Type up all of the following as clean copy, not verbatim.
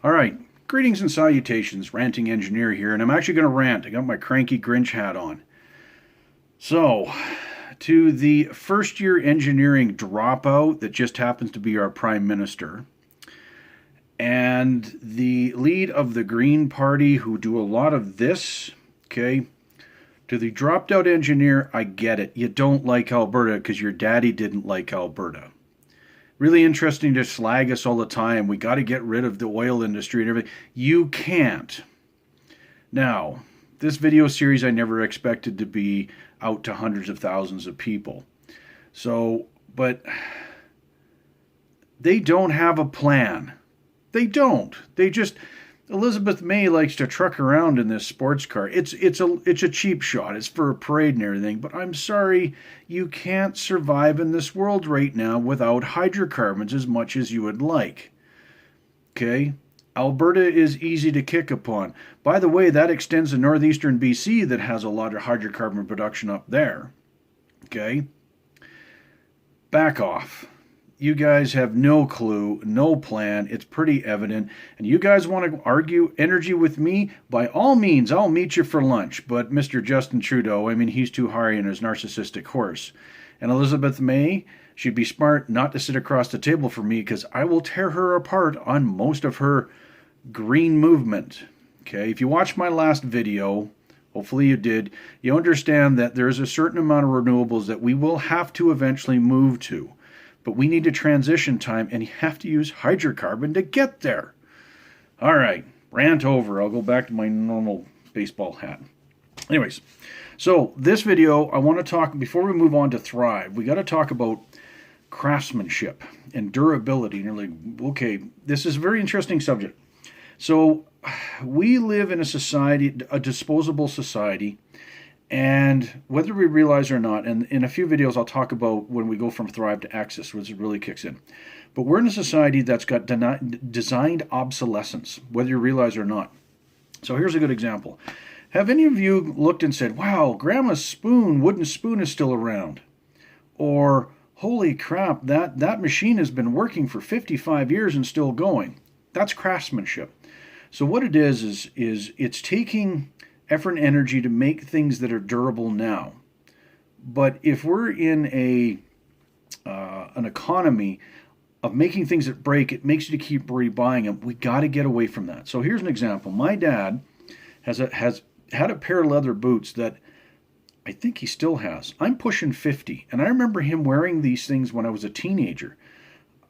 All right, greetings and salutations, Ranting Engineer here, and I'm actually going to rant. I got my cranky Grinch hat on. So, to the first year engineering dropout that just happens to be our Prime Minister, and the lead of the Green Party who do a lot of this, okay? To the dropped out engineer, I get it. You don't like Alberta because your daddy didn't like Alberta. Really interesting to slag us all the time. We got to get rid of the oil industry and everything. You can't. Now, this video series I never expected to be out to hundreds of thousands of people. So, but they don't have a plan. They don't. They just Elizabeth May likes to truck around in this sports car. It's a cheap shot. It's for a parade and everything. But I'm sorry, you can't survive in this world right now without hydrocarbons as much as you would like. Okay? Alberta is easy to kick upon. By the way, that extends to northeastern BC that has a lot of hydrocarbon production up there. Okay? Back off. You guys have no clue, no plan. It's pretty evident. And you guys want to argue energy with me? By all means, I'll meet you for lunch. But Mr. Justin Trudeau, I mean, he's too high on his narcissistic horse. And Elizabeth May, she'd be smart not to sit across the table from me because I will tear her apart on most of her green movement. Okay, if you watched my last video, hopefully you did, you understand that there is a certain amount of renewables that we will have to eventually move to. But we need a transition time, and you have to use hydrocarbon to get there. All right, rant over. I'll go back to my normal baseball hat. Anyways, so this video, I want to talk, before we move on to Thrive, we got to talk about craftsmanship and durability. And you're like, okay, this is a very interesting subject. So we live in a society, a disposable society, and whether we realize or not, and in a few videos I'll talk about when we go from Thrive to Access, which really kicks in. But we're in a society that's got designed obsolescence, whether you realize or not. So here's a good example. Have any of you looked and said, wow, Grandma's spoon, wooden spoon is still around? Or, holy crap, that machine has been working for 55 years and still going. That's craftsmanship. So what it is it's taking effort and energy to make things that are durable now. But if we're in an economy of making things that break, it makes you to keep rebuying them. We got to get away from that. So here's an example. My dad has had a pair of leather boots that I think he still has. I'm pushing 50, and I remember him wearing these things when I was a teenager.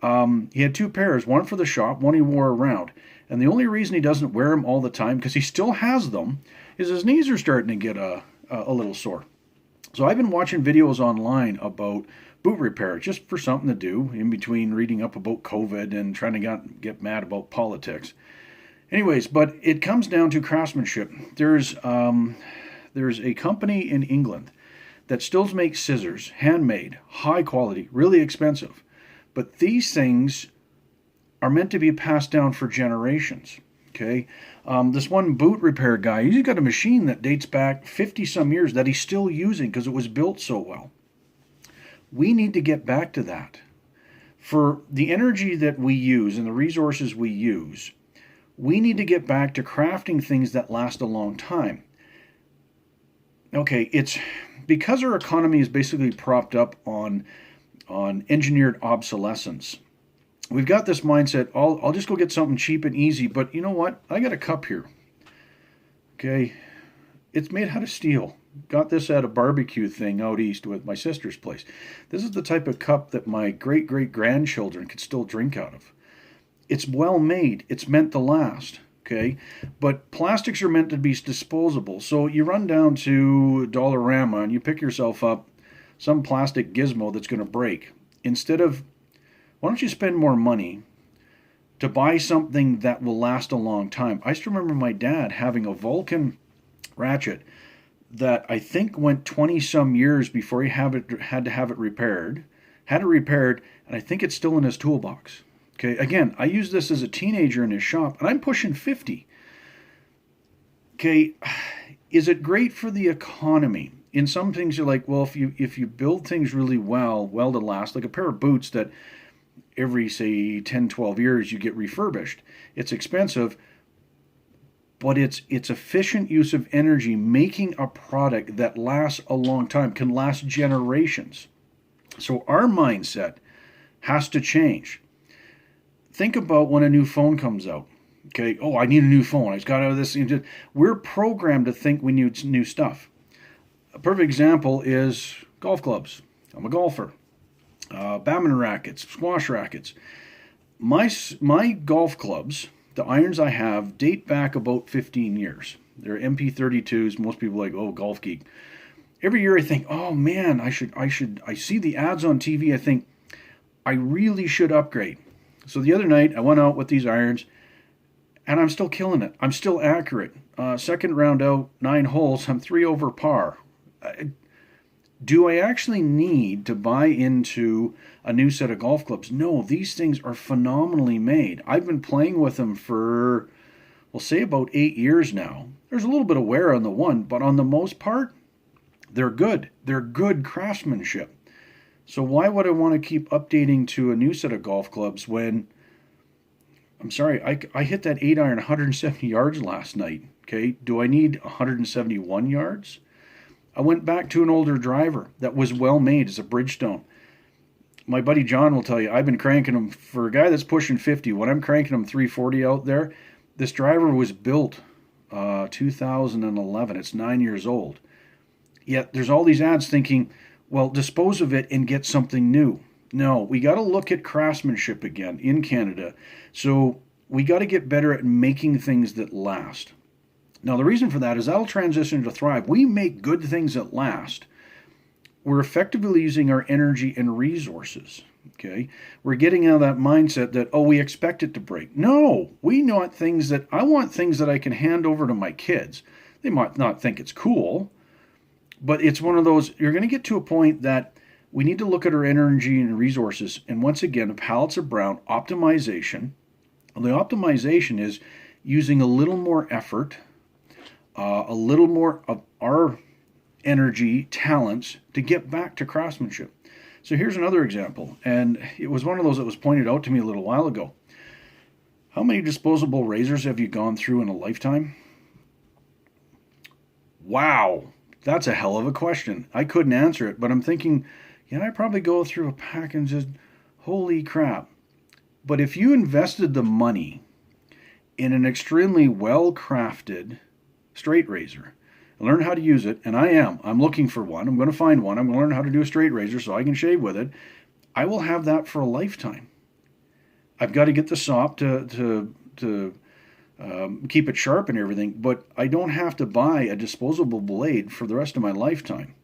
He had two pairs, one for the shop, one he wore around. And the only reason he doesn't wear them all the time, because he still has them, is his knees are starting to get a little sore. So I've been watching videos online about boot repair, just for something to do, in between reading up about COVID and trying to get mad about politics. Anyways, but it comes down to craftsmanship. There's a company in England that still makes scissors, handmade, high quality, really expensive. But these things are meant to be passed down for generations. Okay, this one boot repair guy, he's got a machine that dates back 50 some years that he's still using because it was built so well. We need to get back to that. For the energy that we use and the resources we use, we need to get back to crafting things that last a long time. Okay, it's because our economy is basically propped up on engineered obsolescence. We've got this mindset, I'll just go get something cheap and easy, but you know what? I got a cup here. Okay, it's made out of steel. Got this at a barbecue thing out east with my sister's place. This is the type of cup that my great-great-grandchildren could still drink out of. It's well made. It's meant to last. Okay, but plastics are meant to be disposable. So you run down to Dollarama and you pick yourself up some plastic gizmo that's going to break. Instead of, why don't you spend more money to buy something that will last a long time? I still remember my dad having a Vulcan ratchet that I think went 20 some years before he had to have it repaired. Had it repaired, and I think it's still in his toolbox. Okay, again, I used this as a teenager in his shop, and I'm pushing 50. Okay, is it great for the economy? In some things, you're like, well, if you build things really well to last, like a pair of boots that every, say, 10, 12 years you get refurbished. It's expensive, but it's efficient use of energy, making a product that lasts a long time, can last generations. So our mindset has to change. Think about when a new phone comes out. Okay, oh, I need a new phone. I just got out of this. We're programmed to think we need new stuff. A perfect example is golf clubs. I'm a golfer. Badminton rackets, squash rackets. My golf clubs, the irons I have, date back about 15 years. They're MP32s. Most people are like, oh, golf geek. Every year I think, oh man, I see the ads on TV. I think I really should upgrade. So the other night I went out with these irons, and I'm still killing it. I'm still accurate. Second round out, 9 holes, I'm 3 over par. Do I actually need to buy into a new set of golf clubs? No, these things are phenomenally made. I've been playing with them for, we'll say, about 8 years now. There's a little bit of wear on the one, but on the most part, they're good. They're good craftsmanship. So why would I want to keep updating to a new set of golf clubs when, I'm sorry, I hit that 8-iron 170 yards last night. Okay, do I need 171 yards? I went back to an older driver that was well made as a Bridgestone. My buddy John will tell you, I've been cranking them for a guy that's pushing 50. When I'm cranking them 340 out there, this driver was built 2011. It's 9 years old. Yet there's all these ads thinking, well, dispose of it and get something new. No, we got to look at craftsmanship again in Canada. So we got to get better at making things that last. Now, the reason for that is that'll transition to Thrive. We make good things that last. We're effectively using our energy and resources. Okay, we're getting out of that mindset that, oh, we expect it to break. No, we want things that I want things that I can hand over to my kids. They might not think it's cool, but it's one of those, you're going to get to a point that we need to look at our energy and resources. And once again, the palettes of brown, optimization. And the optimization is using a little more effort, a little more of our energy, talents to get back to craftsmanship. So here's another example, and it was one of those that was pointed out to me a little while ago. How many disposable razors have you gone through in a lifetime? Wow, that's a hell of a question. I couldn't answer it, but I'm thinking, yeah, I probably go through a pack and just, holy crap. But if you invested the money in an extremely well-crafted straight razor, learn how to use it, and I'm looking for one. I'm going to find one. I'm going to learn how to do a straight razor so I can shave with it. I will have that for a lifetime. I've got to get the sop to keep it sharp and everything, but I don't have to buy a disposable blade for the rest of my lifetime.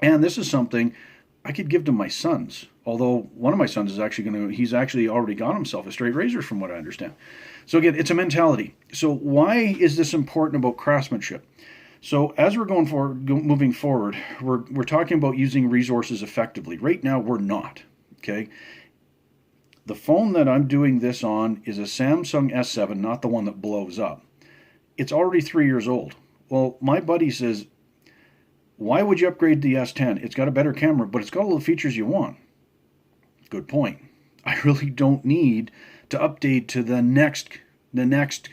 And this is something I could give to my sons, although one of my sons is he's actually already got himself a straight razor from what I understand. So again, it's a mentality. So why is this important about craftsmanship? So as we're moving forward, we're talking about using resources effectively. Right now, we're not. Okay. The phone that I'm doing this on is a Samsung S7, not the one that blows up. It's already 3 years old. Well, my buddy says, why would you upgrade the S10? It's got a better camera, but it's got all the features you want. Good point. I really don't need to update to the next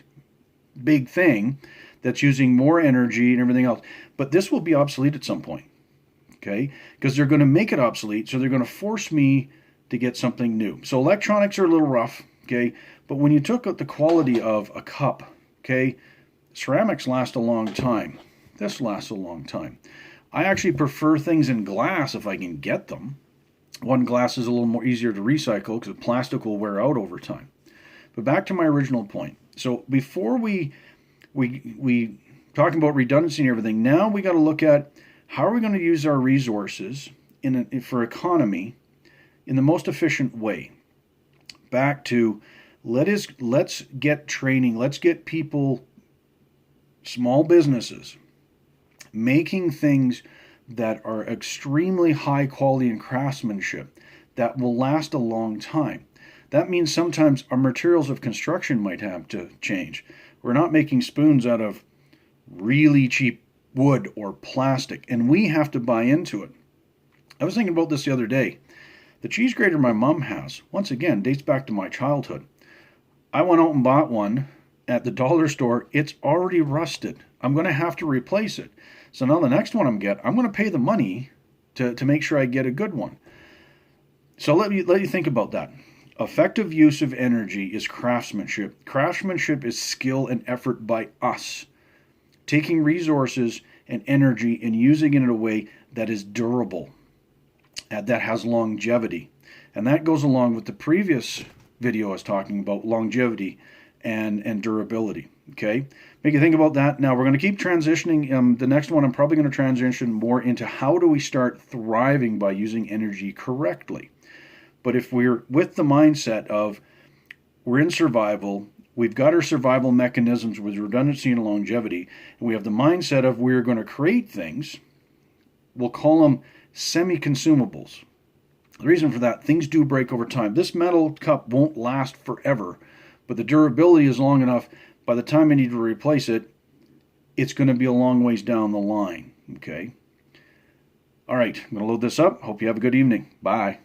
big thing that's using more energy and everything else. But this will be obsolete at some point, okay? Because they're going to make it obsolete, so they're going to force me to get something new. So electronics are a little rough, okay? But when you took out the quality of a cup, okay, ceramics last a long time. This lasts a long time. I actually prefer things in glass if I can get them. One, glass is a little more easier to recycle because plastic will wear out over time. But back to my original point. So before we talking about redundancy and everything, now we got to look at how are we going to use our resources for economy in the most efficient way. Back to let's get training, let's get people, small businesses, making things that are extremely high quality in craftsmanship that will last a long time. That means sometimes our materials of construction might have to change. We're not making spoons out of really cheap wood or plastic, and we have to buy into it. I was thinking about this the other day. The cheese grater my mom has, once again, dates back to my childhood. I went out and bought one at the dollar store. It's already rusted. I'm going to have to replace it. So now the next one I'm going to pay the money to make sure I get a good one. So let you think about that. Effective use of energy is craftsmanship. Craftsmanship is skill and effort by us, taking resources and energy and using it in a way that is durable, that has longevity. And that goes along with the previous video I was talking about, longevity and durability. Okay, make you think about that. Now we're going to keep transitioning. The next one I'm probably going to transition more into how do we start thriving by using energy correctly. But if we're with the mindset of we're in survival, we've got our survival mechanisms with redundancy and longevity, and we have the mindset of we're going to create things, we'll call them semi-consumables. The reason for that, things do break over time. This metal cup won't last forever, but the durability is long enough. By the time I need to replace it, it's going to be a long ways down the line. Okay. All right, I'm going to load this up. Hope you have a good evening. Bye.